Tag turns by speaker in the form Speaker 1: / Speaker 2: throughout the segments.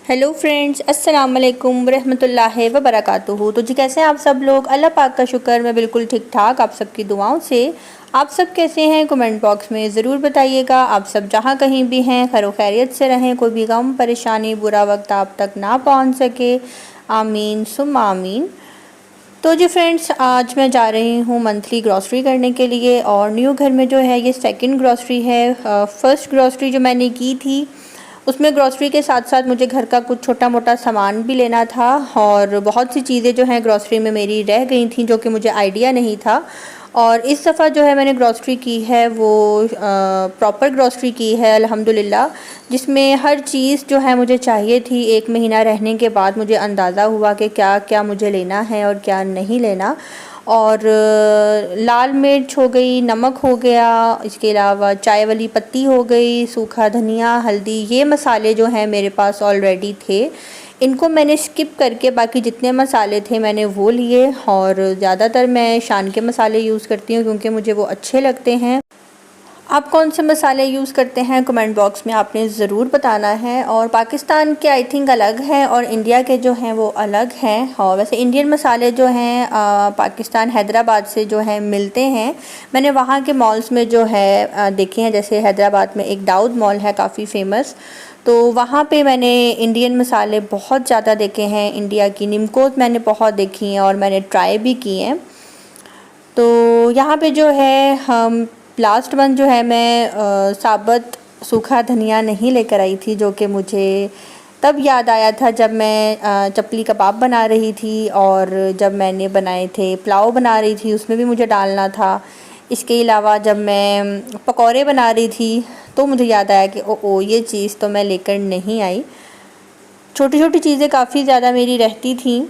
Speaker 1: Hello friends, अस्सलाम वालेकुम रहमतुल्लाहि व बरकातुहू। तो जी कैसे हैं आप सब लोग? अल्लाह पाक का शुक्र, मैं बिल्कुल ठीक ठाक। आप सबकी दुआओं से आप सब कैसे हैं कमेंट बॉक्स में ज़रूर बताइएगा। आप सब जहां कहीं भी हैं खैर खैरियत से रहें, कोई भी गम परेशानी बुरा वक्त आप तक ना पहुंच सके। आमीन सुम्मा आमीन। तो जी फ्रेंड्स, आज मैं जा रही हूँ मंथली ग्रॉसरी करने के लिए और न्यू घर में जो है ये सेकंड ग्रॉसरी है। फर्स्ट ग्रॉसरी जो मैंने की थी उसमें ग्रॉसरी के साथ साथ मुझे घर का कुछ छोटा मोटा सामान भी लेना था और बहुत सी चीज़ें जो हैं ग्रॉसरी में मेरी रह गई थी जो कि मुझे आइडिया नहीं था। और इस दफ़ा जो है मैंने ग्रॉसरी की है वो प्रॉपर ग्रॉसरी की है अल्हम्दुलिल्लाह, जिसमें हर चीज़ जो है मुझे चाहिए थी। एक महीना रहने के बाद मुझे अंदाज़ा हुआ कि क्या क्या मुझे लेना है और क्या नहीं लेना। और लाल मिर्च हो गई, नमक हो गया, इसके अलावा चाय वाली पत्ती हो गई, सूखा धनिया, हल्दी, ये मसाले जो हैं मेरे पास ऑलरेडी थे। इनको मैंने स्किप करके बाकी जितने मसाले थे मैंने वो लिए और ज़्यादातर मैं शान के मसाले यूज़ करती हूँ क्योंकि मुझे वो अच्छे लगते हैं। आप कौन से मसाले यूज़ करते हैं कमेंट बॉक्स में आपने ज़रूर बताना है। और पाकिस्तान के आई थिंक अलग हैं और इंडिया के जो हैं वो अलग हैं। और वैसे इंडियन मसाले जो हैं पाकिस्तान हैदराबाद से जो हैं मिलते हैं। मैंने वहाँ के मॉल्स में जो है देखे हैं, जैसे हैदराबाद में एक दाऊद मॉल है काफ़ी फेमस, तो वहाँ पे मैंने इंडियन मसाले बहुत ज़्यादा देखे हैं। इंडिया की निमकोज मैंने बहुत देखी हैं और मैंने ट्राई भी की हैं। तो यहाँ पे जो है हम लास्ट मंथ जो है मैं साबुत सूखा धनिया नहीं लेकर आई थी, जो कि मुझे तब याद आया था जब मैं चपली कबाब बना रही थी और जब मैंने बनाए थे पुलाव बना रही थी उसमें भी मुझे डालना था। इसके अलावा जब मैं पकौड़े बना रही थी तो मुझे याद आया कि ओ ये चीज़ तो मैं लेकर नहीं आई। छोटी छोटी चीज़ें काफ़ी ज़्यादा मेरी रहती थी।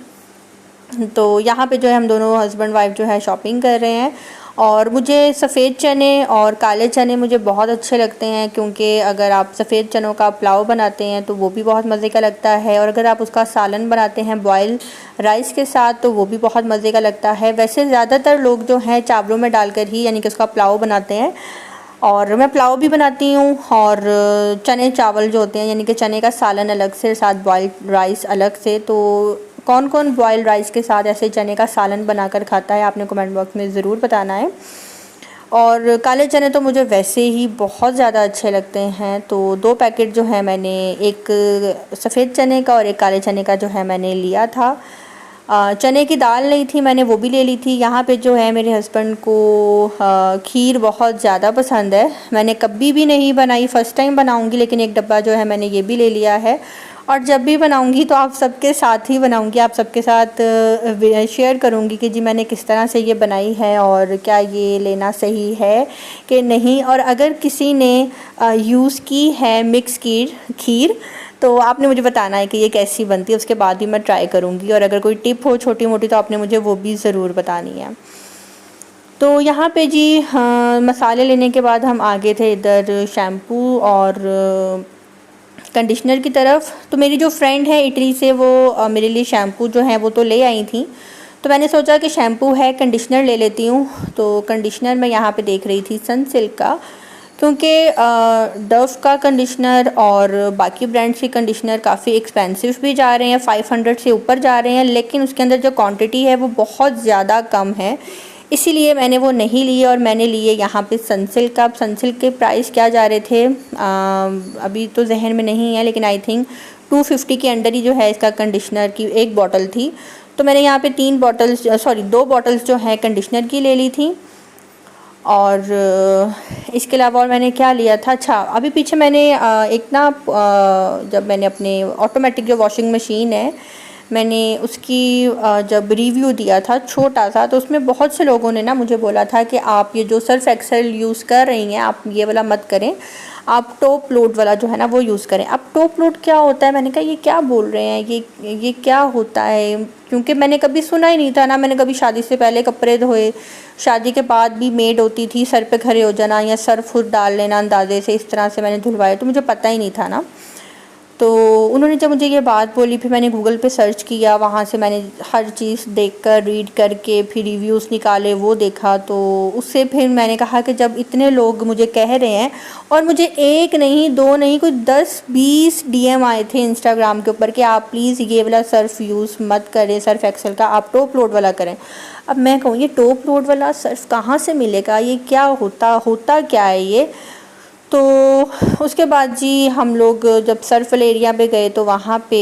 Speaker 1: तो यहाँ पे जो है हम दोनों हस्बैंड वाइफ जो है शॉपिंग कर रहे हैं। और मुझे सफ़ेद चने और काले चने मुझे बहुत अच्छे लगते हैं, क्योंकि अगर आप सफ़ेद चनों का पुलाव बनाते हैं तो वो भी बहुत मज़े का लगता है और अगर आप उसका सालन बनाते हैं बॉयल राइस के साथ तो वो भी बहुत मज़े का लगता है। वैसे ज़्यादातर लोग जो हैं चावलों में डालकर ही यानी कि उसका पुलाव बनाते हैं और मैं पुलाव भी बनाती हूँ। और चने चावल जो होते हैं यानी कि चने का सालन अलग से, साथ बॉइल्ड राइस अलग से। तो कौन कौन बॉइल्ड राइस के साथ ऐसे चने का सालन बनाकर खाता है आपने कमेंट बॉक्स में ज़रूर बताना है। और काले चने तो मुझे वैसे ही बहुत ज़्यादा अच्छे लगते हैं। तो 2 पैकेट जो है मैंने, एक सफ़ेद चने का और एक काले चने का जो है मैंने लिया था। चने की दाल नहीं थी, मैंने वो भी ले ली थी। यहाँ पे जो है मेरे हस्बैंड को खीर बहुत ज़्यादा पसंद है। मैंने कभी भी नहीं बनाई, फ़र्स्ट टाइम बनाऊँगी, लेकिन एक डब्बा जो है मैंने ये भी ले लिया है। और जब भी बनाऊँगी तो आप सबके साथ ही बनाऊँगी, आप सबके साथ शेयर करूँगी कि जी मैंने किस तरह से ये बनाई है और क्या ये लेना सही है कि नहीं। और अगर किसी ने यूज़ की है मिक्स खीर तो आपने मुझे बताना है कि ये कैसी बनती है, उसके बाद ही मैं ट्राई करूँगी। और अगर कोई टिप हो छोटी मोटी तो आपने मुझे वो भी ज़रूर बतानी है। तो यहाँ पे जी हाँ, मसाले लेने के बाद हम आगे थे इधर शैम्पू और कंडीशनर की तरफ। तो मेरी जो फ्रेंड है इटली से वो मेरे लिए शैम्पू जो है वो तो ले आई थी, तो मैंने सोचा कि शैम्पू है कंडीशनर ले लेती हूँ। तो कंडीशनर मैं यहाँ पे देख रही थी सनसिल्क का, क्योंकि डव का कंडीशनर और बाकी ब्रांड्स के कंडीशनर काफ़ी एक्सपेंसिव भी जा रहे हैं, 500 से ऊपर जा रहे हैं, लेकिन उसके अंदर जो क्वांटिटी है वो बहुत ज़्यादा कम है, इसीलिए मैंने वो नहीं लिए और मैंने लिए यहाँ पे सनसिल्क का। सनसिल्क के प्राइस क्या जा रहे थे अभी तो जहन में नहीं है, लेकिन आई थिंक 250 के अंडर ही जो है इसका कंडीशनर की एक बॉटल थी। तो मैंने यहाँ पे 2 बॉटल्स जो है कंडीशनर की ले ली थी। और इसके अलावा और मैंने क्या लिया था, अच्छा अभी पीछे मैंने एक ना जब मैंने अपने ऑटोमेटिक जो वॉशिंग मशीन है मैंने उसकी जब रिव्यू दिया था छोटा सा, तो उसमें बहुत से लोगों ने ना मुझे बोला था कि आप ये जो सर्फ एक्सेल यूज़ कर रही हैं आप ये वाला मत करें, आप टॉप लोड वाला जो है ना वो यूज़ करें। अब टॉप लोड क्या होता है? मैंने कहा ये क्या बोल रहे हैं, ये क्या होता है, क्योंकि मैंने कभी सुना ही नहीं था ना। मैंने कभी शादी से पहले कपड़े धोए, शादी के बाद भी मेड होती थी सर पे खड़े हो जाना या सर्फ डाल लेना अंदाजे से, इस तरह से मैंने धुलवाए, तो मुझे पता ही नहीं था ना। तो उन्होंने जब मुझे ये बात बोली, फिर मैंने गूगल पे सर्च किया, वहाँ से मैंने हर चीज़ देखकर रीड करके फिर रिव्यूज़ निकाले, वो देखा। तो उससे फिर मैंने कहा कि जब इतने लोग मुझे कह रहे हैं, और मुझे एक नहीं, दो नहीं, कुछ 10-20 डीएम आए थे इंस्टाग्राम के ऊपर कि आप प्लीज़ ये वाला सर्फ़ यूज़ मत करें, सर्फ़ एक्सेल का, आप टॉप लोड वाला करें। अब मैं कहूँ ये टॉप लोड वाला सर्फ़ कहाँ से मिलेगा, ये क्या होता क्या है ये। तो उसके बाद जी हम लोग जब सर्फल एरिया पे गए तो वहाँ पे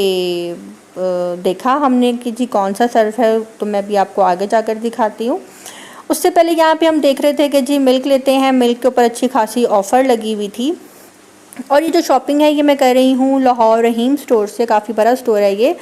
Speaker 1: देखा हमने कि जी कौन सा सर्फ है, तो मैं भी आपको आगे जाकर दिखाती हूँ। उससे पहले यहाँ पे हम देख रहे थे कि जी मिल्क लेते हैं, मिल्क के ऊपर अच्छी खासी ऑफ़र लगी हुई थी। और ये जो शॉपिंग है ये मैं कर रही हूँ लाहौर रहीम स्टोर से, काफ़ी बड़ा स्टोर है ये।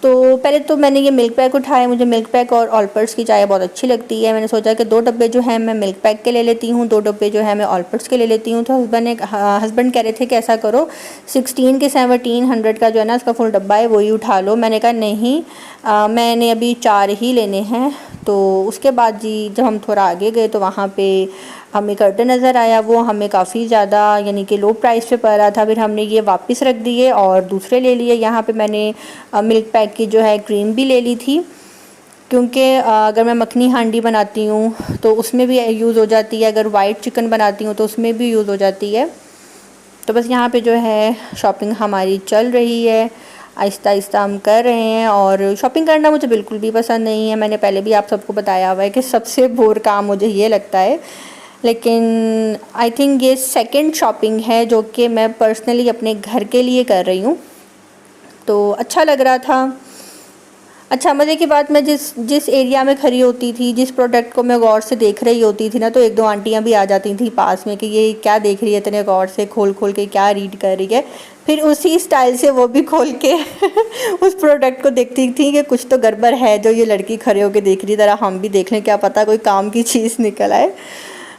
Speaker 1: तो पहले तो मैंने ये मिल्क पैक उठाए, मुझे मिल्क पैक और ऑलपर्स की चाय बहुत अच्छी लगती है। मैंने सोचा कि 2 डब्बे जो हैं मैं मिल्क पैक के ले लेती हूँ, 2 डब्बे जो है मैं ऑलपर्स के ले लेती हूँ। तो हस्बैंड कह रहे थे कि ऐसा करो 16 के 1700 का जो है ना इसका फुल डब्बा है वही उठा लो। मैंने कहा नहीं, मैंने अभी 4 ही लेने हैं। तो उसके बाद जी जब हम थोड़ा आगे गए तो वहाँ पे हमें कर्टन नज़र आया, वो हमें काफ़ी ज़्यादा यानी कि लो प्राइस पे पड़ रहा था। फिर हमने ये वापस रख दिए और दूसरे ले लिए। यहाँ पे मैंने मिल्क पैक की जो है क्रीम भी ले ली थी, क्योंकि अगर मैं मखनी हांडी बनाती हूँ तो उसमें भी यूज़ हो जाती है, अगर वाइट चिकन बनाती हूँ तो उसमें भी यूज़ हो जाती है। तो बस यहाँ पे जो है शॉपिंग हमारी चल रही है, आहिस्ता आहिस्ता हम कर रहे हैं। और शॉपिंग करना मुझे बिल्कुल भी पसंद नहीं है, मैंने पहले भी आप सबको बताया हुआ है कि सबसे बोर काम मुझे ये लगता है। लेकिन आई थिंक ये सेकंड शॉपिंग है जो कि मैं पर्सनली अपने घर के लिए कर रही हूँ, तो अच्छा लग रहा था। अच्छा, मज़े की बात, मैं जिस एरिया में खड़ी होती थी, जिस प्रोडक्ट को मैं गौर से देख रही होती थी ना, तो 1-2 आंटियाँ भी आ जाती थी पास में कि ये क्या देख रही है इतने गौर से, खोल खोल के क्या रीड कर रही है। फिर उसी स्टाइल से वो भी खोल के उस प्रोडक्ट को देखती थी कि कुछ तो गड़बड़ है जो ये लड़की खड़े होकर देख रही, ज़रा हम भी देख लें, क्या पता कोई काम की चीज़ निकल आए।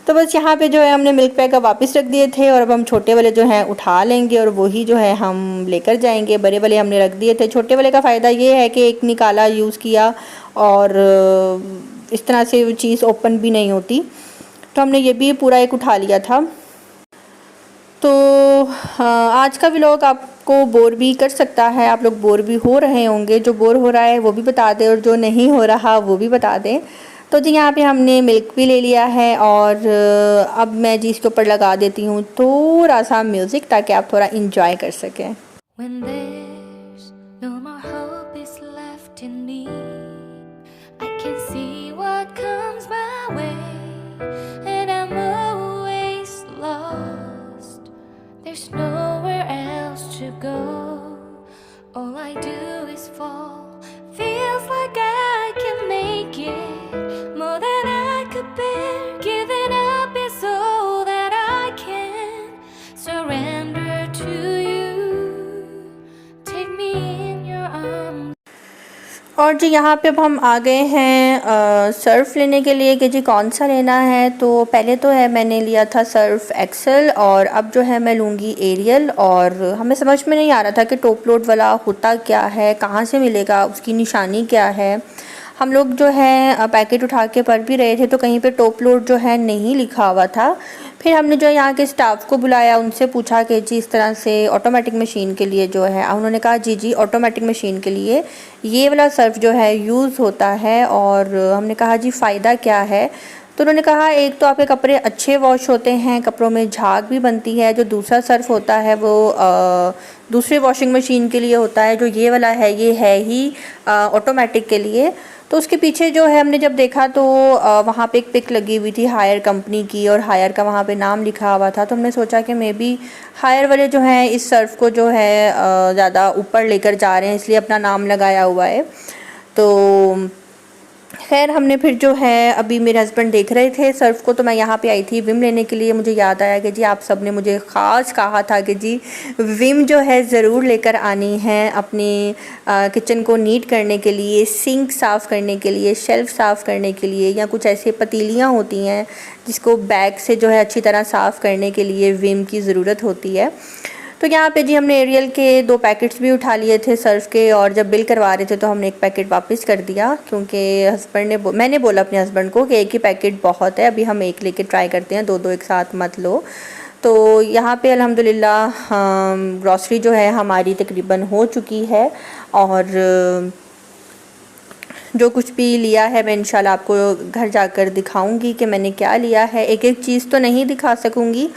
Speaker 1: तो बस यहाँ पे जो है हमने मिल्क पैक वापस रख दिए थे, और अब हम छोटे वाले जो हैं उठा लेंगे और वही जो है हम लेकर जाएंगे। बड़े वाले हमने रख दिए थे। छोटे वाले का फ़ायदा ये है कि एक निकाला, यूज़ किया, और इस तरह से वो चीज़ ओपन भी नहीं होती। तो हमने ये भी पूरा एक उठा लिया था। तो आज का व्लॉग आपको बोर भी कर सकता है, आप लोग बोर भी हो रहे होंगे। जो बोर हो रहा है वो भी बता दें, और जो नहीं हो रहा वो भी बता दें। तो जी यहाँ पे हमने मिल्क भी ले लिया है, और अब मैं जी इसके ऊपर लगा देती हूँ थोड़ा सा म्यूज़िक, ताकि आप थोड़ा इंजॉय कर सकें।
Speaker 2: When there's no more hope is left in me, I can see what comes my way, and I'm always lost. There's nowhere else to go. All I do is fall. Feels like I can make it more than I could bear. Giving up is all that I can surrender to you. Take me in your arms.
Speaker 1: और जी यहाँ पे अब हम आ गए हैं Surf लेने के लिए कि जी कौन सा लेना है। तो पहले तो है मैंने लिया था सर्फ़ एक्सेल, और अब जो है मैं लूँगी एरियल। और हमें समझ में नहीं आ रहा था कि टॉप लोड वाला होता क्या है, कहाँ से मिलेगा, उसकी निशानी क्या है। हम लोग जो है पैकेट उठा के पढ़ भी रहे थे तो कहीं पे टॉप लोड जो है नहीं लिखा हुआ था। फिर हमने जो यहाँ के स्टाफ को बुलाया, उनसे पूछा कि जी इस तरह से ऑटोमेटिक मशीन के लिए जो है, उन्होंने कहा जी जी ऑटोमेटिक मशीन के लिए ये वाला सर्फ जो है यूज़ होता है। और हमने कहा जी फ़ायदा क्या है। तो उन्होंने कहा एक तो आपके कपड़े अच्छे वॉश होते हैं, कपड़ों में झाग भी बनती है। जो दूसरा सर्फ होता है वो दूसरे वॉशिंग मशीन के लिए होता है, जो ये वाला है ये है ही ऑटोमेटिक के लिए। तो उसके पीछे जो है हमने जब देखा तो वहाँ पे एक पिक लगी हुई थी हायर कंपनी की, और हायर का वहाँ पे नाम लिखा हुआ था। तो हमने सोचा कि मे बी हायर वाले जो हैं इस सर्फ को जो है ज़्यादा ऊपर लेकर जा रहे हैं, इसलिए अपना नाम लगाया हुआ है। तो खैर हमने फिर जो है अभी मेरे हस्बैंड देख रहे थे सर्फ को, तो मैं यहाँ पे आई थी विम लेने के लिए। मुझे याद आया कि जी आप सब ने मुझे ख़ास कहा था कि जी विम जो है ज़रूर लेकर आनी है अपनी किचन को नीट करने के लिए, सिंक साफ़ करने के लिए, शेल्फ़ साफ़ करने के लिए, या कुछ ऐसे पतीलियाँ होती हैं जिसको बैग से जो है अच्छी तरह साफ़ करने के लिए विम की ज़रूरत होती है। तो यहाँ पे जी हमने एरियल के 2 पैकेट्स भी उठा लिए थे सर्फ के, और जब बिल करवा रहे थे तो हमने एक पैकेट वापस कर दिया, क्योंकि मैंने बोला अपने हस्बैंड को कि एक ही पैकेट बहुत है, अभी हम एक लेके ट्राई करते हैं, 2-2 एक साथ मत लो। तो यहाँ पे अल्हम्दुलिल्लाह ग्रॉसरी जो है हमारी तकरीबन हो चुकी है, और जो कुछ भी लिया है मैं इंशाल्लाह आपको घर जाकर दिखाऊंगी कि मैंने क्या लिया है। एक एक चीज़ तो नहीं दिखा सकूंगी,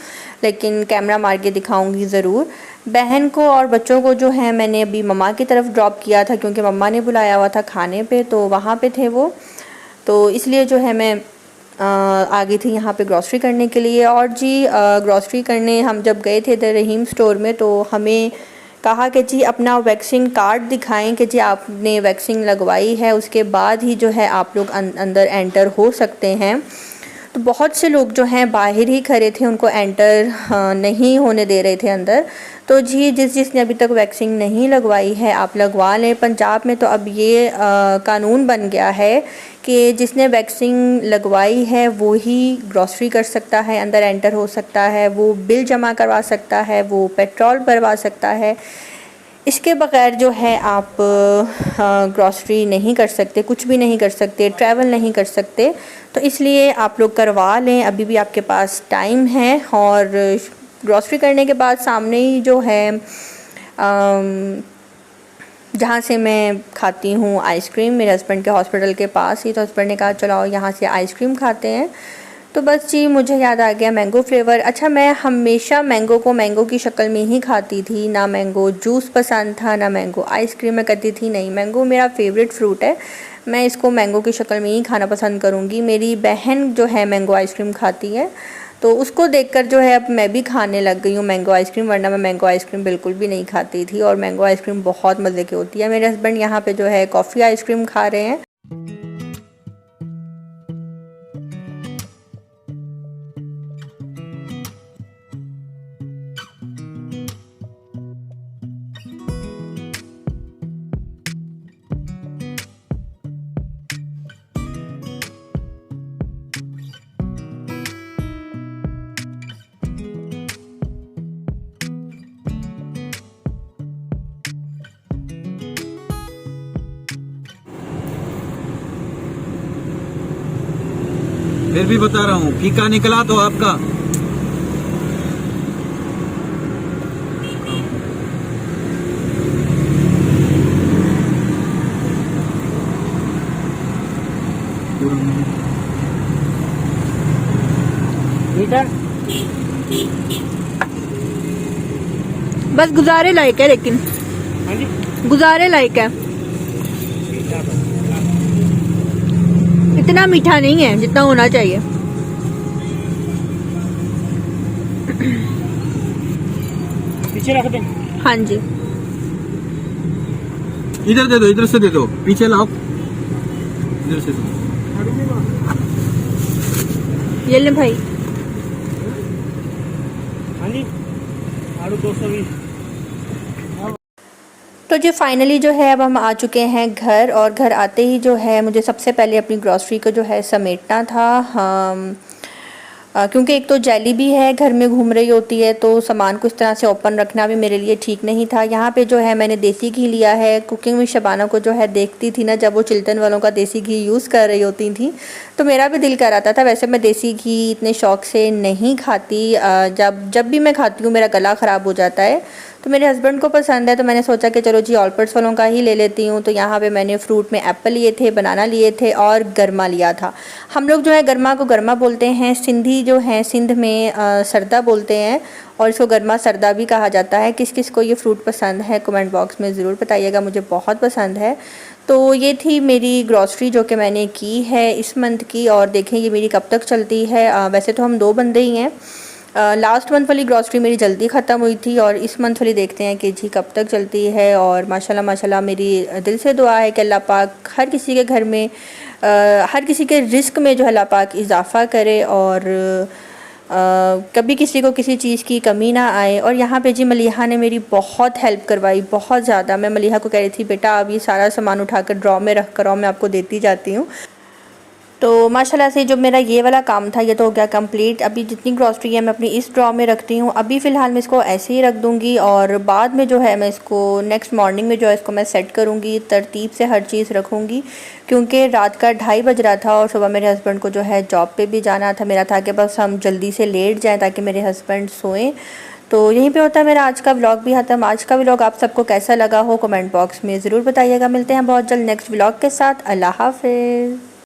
Speaker 1: लेकिन कैमरा मार के दिखाऊंगी ज़रूर। बहन को और बच्चों को जो है मैंने अभी मम्मा की तरफ ड्रॉप किया था, क्योंकि मम्मा ने बुलाया हुआ था खाने पे, तो वहाँ पे थे वो, तो इसलिए जो है मैं आ गई थी यहाँ पे ग्रॉसरी करने के लिए। और जी ग्रॉसरी करने हम जब गए थे द रहीम स्टोर में, तो हमें कहा कि जी अपना वैक्सीन कार्ड दिखाएं कि जी आपने वैक्सीन लगवाई है, उसके बाद ही जो है आप लोग अंदर एंटर हो सकते हैं। तो बहुत से लोग जो हैं बाहर ही खड़े थे, उनको एंटर नहीं होने दे रहे थे अंदर। तो जी जिसने अभी तक वैक्सीन नहीं लगवाई है आप लगवा लें। पंजाब में तो अब ये कानून बन गया है कि जिसने वैक्सीन लगवाई है वो ही ग्रॉसरी कर सकता है, अंदर एंटर हो सकता है, वो बिल जमा करवा सकता है, वो पेट्रोल भरवा सकता है। इसके बगैर जो है आप ग्रॉसरी नहीं कर सकते, कुछ भी नहीं कर सकते, ट्रैवल नहीं कर सकते। तो इसलिए आप लोग करवा लें, अभी भी आपके पास टाइम है। और ग्रॉसरी करने के बाद सामने ही जो है जहाँ से मैं खाती हूँ आइसक्रीम, मेरे हस्बैंड के हॉस्पिटल के पास ही, तो हस्बैंड ने कहा चलो आओ यहाँ से आइसक्रीम खाते हैं। तो बस जी मुझे याद आ गया मैंगो फ्लेवर। अच्छा, मैं हमेशा मैंगो को मैंगो की शक्ल में ही खाती थी, ना मैंगो जूस पसंद था, ना मैंगो आइसक्रीम मैं करती थी। नहीं, मैंगो मेरा फेवरेट फ्रूट है, मैं इसको मैंगो की शक्ल में ही खाना पसंद करूँगी। मेरी बहन जो है मैंगो आइसक्रीम खाती है, तो उसको देखकर जो है अब मैं भी खाने लग गई हूँ मैंगो आइसक्रीम, वरना मैं मैंगो आइसक्रीम बिल्कुल भी नहीं खाती थी। और मैंगो आइसक्रीम बहुत मज़े की होती है। मेरे हस्बैंड यहाँ पे जो है कॉफ़ी आइसक्रीम खा रहे हैं।
Speaker 3: फिर भी बता रहा हूँ, फीका निकला तो आपका
Speaker 1: बस गुजारे लायक है, लेकिन गुजारे लायक है, इतना मीठा नहीं है जितना होना चाहिए।
Speaker 4: पीछे रख दे।
Speaker 1: हाँ जी,
Speaker 3: इधर दे दो, इधर से दे दो, पीछे लाओ, इधर से दो।
Speaker 1: ये ले भाई।
Speaker 4: हाँ जी, आलू 220।
Speaker 1: तो जी फाइनली जो है अब हम आ चुके हैं घर, और घर आते ही जो है मुझे सबसे पहले अपनी ग्रॉसरी को जो है समेटना था। क्योंकि एक तो जैली भी है घर में घूम रही होती है, तो सामान को इस तरह से ओपन रखना भी मेरे लिए ठीक नहीं था। यहाँ पे जो है मैंने देसी घी लिया है। कुकिंग में शबाना को जो है देखती थी ना, जब वो चिल्टन वालों का देसी घी यूज़ कर रही होती थी, तो मेरा भी दिल कर आता था। वैसे मैं देसी घी इतने शौक़ से नहीं खाती, जब भी मैं खाती हूँ मेरा गला ख़राब हो जाता है। तो मेरे हस्बैंड को पसंद है, तो मैंने सोचा कि चलो जी ऑलपर्ट्स वालों का ही ले लेती हूँ। तो यहाँ पे मैंने फ्रूट में एप्पल लिए थे, बनाना लिए थे और गरमा लिया था। हम लोग जो है गरमा को गरमा बोलते हैं, सिंधी जो है सिंध में सरदा बोलते हैं, और इसको गरमा सरदा भी कहा जाता है। किस किस को ये फ्रूट पसंद है कमेंट बॉक्स में ज़रूर बताइएगा, मुझे बहुत पसंद है। तो ये थी मेरी ग्रॉसरी जो कि मैंने की है इस मंथ की, और देखें ये मेरी कब तक चलती है। वैसे तो हम 2 बंदे ही हैं। लास्ट मंथ वाली ग्रॉसरी मेरी जल्दी ख़त्म हुई थी, और इस मंथ वाली देखते हैं कि जी कब तक चलती है। और माशाल्लाह माशाल्लाह मेरी दिल से दुआ है कि अल्लाह पाक हर किसी के घर में हर किसी के रिस्क में जो है अल्लाह पाक इजाफ़ा करे, और कभी किसी को किसी चीज़ की कमी ना आए। और यहाँ पे जी मलिहा ने मेरी बहुत हेल्प करवाई, बहुत ज़्यादा। मैं मलिहा को कह रही थी बेटा अब ये सारा सामान उठाकर ड्रॉ में रख कर आओ, मैं आपको देती जाती हूँ। तो माशाल्लाह से जो मेरा ये वाला काम था ये तो हो गया कंप्लीट। अभी जितनी ग्रॉसरी है मैं अपनी इस ड्रॉ में रखती हूँ। अभी फ़िलहाल मैं इसको ऐसे ही रख दूँगी और बाद में जो है मैं इसको नेक्स्ट मॉर्निंग में जो है इसको मैं सेट करूँगी, तरतीब से हर चीज़ रखूँगी, क्योंकि रात का 2:30 बज रहा था और सुबह मेरे हस्बैंड को जो है जॉब पे भी जाना था। मेरा था कि बस हम जल्दी से लेट जाएँ ताकि मेरे हस्बैंड सोएं। तो यहीं पे होता है मेरा आज का व्लॉग भी ख़त्म। आज का व्लॉग आप सबको कैसा लगा हो कमेंट बॉक्स में ज़रूर बताइएगा। मिलते हैं बहुत जल्द नेक्स्ट व्लॉग के साथ। अल्लाह हाफ़िज़।